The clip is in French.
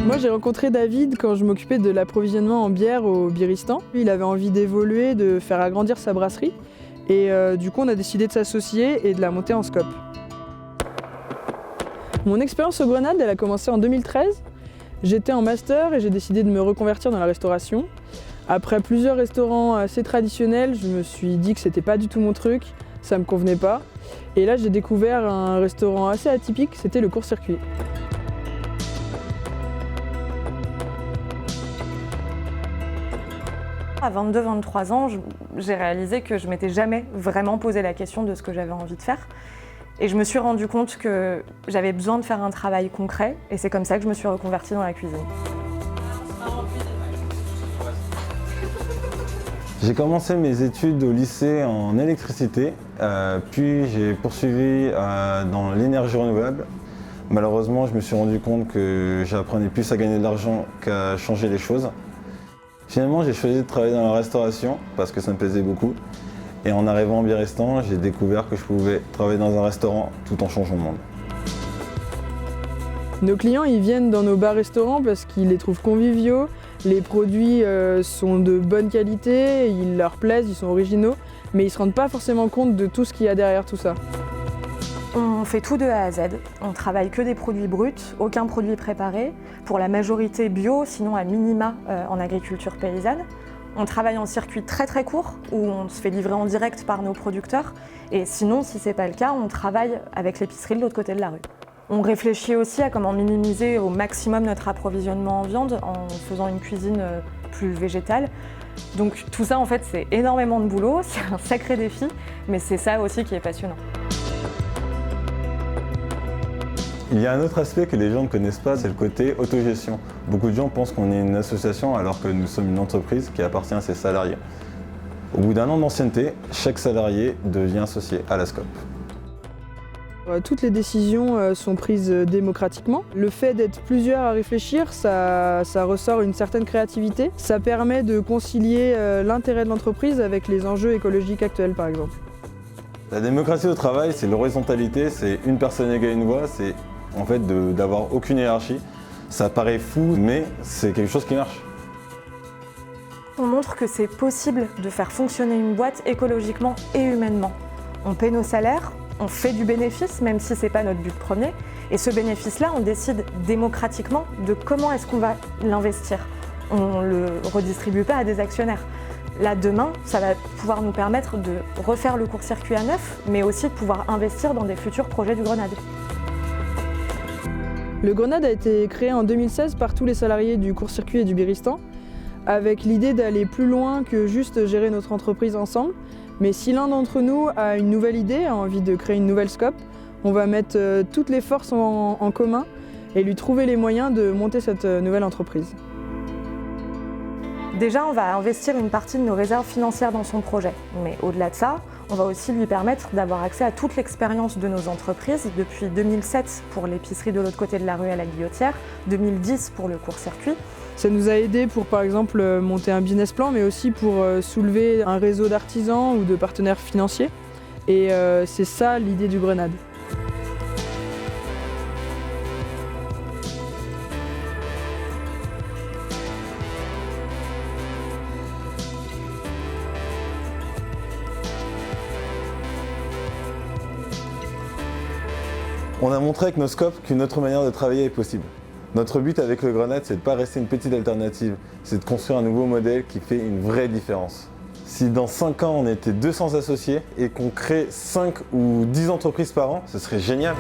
Moi, j'ai rencontré David quand je m'occupais de l'approvisionnement en bière au Biristan. Il avait envie d'évoluer, de faire agrandir sa brasserie. Et du coup, on a décidé de s'associer et de la monter en scope. Mon expérience au Grenade, elle a commencé en 2013. J'étais en master et j'ai décidé de me reconvertir dans la restauration. Après plusieurs restaurants assez traditionnels, je me suis dit que c'était pas du tout mon truc, ça me convenait pas. Et là, j'ai découvert un restaurant assez atypique, c'était le court-circuit. À 22-23 ans, j'ai réalisé que je m'étais jamais vraiment posé la question de ce que j'avais envie de faire. Et je me suis rendu compte que j'avais besoin de faire un travail concret, et c'est comme ça que je me suis reconvertie dans la cuisine. J'ai commencé mes études au lycée en électricité, puis j'ai poursuivi dans l'énergie renouvelable. Malheureusement, je me suis rendu compte que j'apprenais plus à gagner de l'argent qu'à changer les choses. Finalement, j'ai choisi de travailler dans la restauration parce que ça me plaisait beaucoup. Et en arrivant au Biristan, j'ai découvert que je pouvais travailler dans un restaurant tout en changeant de monde. Nos clients, ils viennent dans nos bars-restaurants parce qu'ils les trouvent conviviaux, les produits sont de bonne qualité, ils leur plaisent, ils sont originaux, mais ils ne se rendent pas forcément compte de tout ce qu'il y a derrière tout ça. On fait tout de A à Z, on travaille que des produits bruts, aucun produit préparé, pour la majorité bio, sinon à minima en agriculture paysanne. On travaille en circuit très très court, où on se fait livrer en direct par nos producteurs, et sinon, si ce n'est pas le cas, on travaille avec l'épicerie de l'autre côté de la rue. On réfléchit aussi à comment minimiser au maximum notre approvisionnement en viande en faisant une cuisine plus végétale. Donc tout ça, en fait, c'est énormément de boulot, c'est un sacré défi, mais c'est ça aussi qui est passionnant. Il y a un autre aspect que les gens ne connaissent pas, c'est le côté autogestion. Beaucoup de gens pensent qu'on est une association alors que nous sommes une entreprise qui appartient à ses salariés. Au bout d'un an d'ancienneté, chaque salarié devient associé à la SCOP. Toutes les décisions sont prises démocratiquement. Le fait d'être plusieurs à réfléchir, ça ressort une certaine créativité. Ça permet de concilier l'intérêt de l'entreprise avec les enjeux écologiques actuels, par exemple. La démocratie au travail, c'est l'horizontalité, c'est une personne égale une voix, c'est en fait d'avoir aucune hiérarchie. Ça paraît fou, mais c'est quelque chose qui marche. On montre que c'est possible de faire fonctionner une boîte écologiquement et humainement. On paie nos salaires, on fait du bénéfice, même si ce n'est pas notre but premier. Et ce bénéfice-là, on décide démocratiquement de comment est-ce qu'on va l'investir. On ne le redistribue pas à des actionnaires. Là, demain, ça va pouvoir nous permettre de refaire le court-circuit à neuf, mais aussi de pouvoir investir dans des futurs projets du Grenade. Le Grenade a été créé en 2016 par tous les salariés du court-circuit et du Biristan, avec l'idée d'aller plus loin que juste gérer notre entreprise ensemble. Mais si l'un d'entre nous a une nouvelle idée, a envie de créer une nouvelle scope, on va mettre toutes les forces en commun et lui trouver les moyens de monter cette nouvelle entreprise. Déjà, on va investir une partie de nos réserves financières dans son projet. Mais au-delà de ça, on va aussi lui permettre d'avoir accès à toute l'expérience de nos entreprises depuis 2007 pour l'épicerie de l'autre côté de la rue à la Guillotière, 2010 pour le court-circuit. Ça nous a aidé pour, par exemple, monter un business plan, mais aussi pour soulever un réseau d'artisans ou de partenaires financiers. Et c'est ça l'idée du Grenade. On a montré avec nos scopes qu'une autre manière de travailler est possible. Notre but avec le Grenade, c'est de ne pas rester une petite alternative, c'est de construire un nouveau modèle qui fait une vraie différence. Si dans 5 ans on était 200 associés et qu'on crée 5 ou 10 entreprises par an, ce serait génial.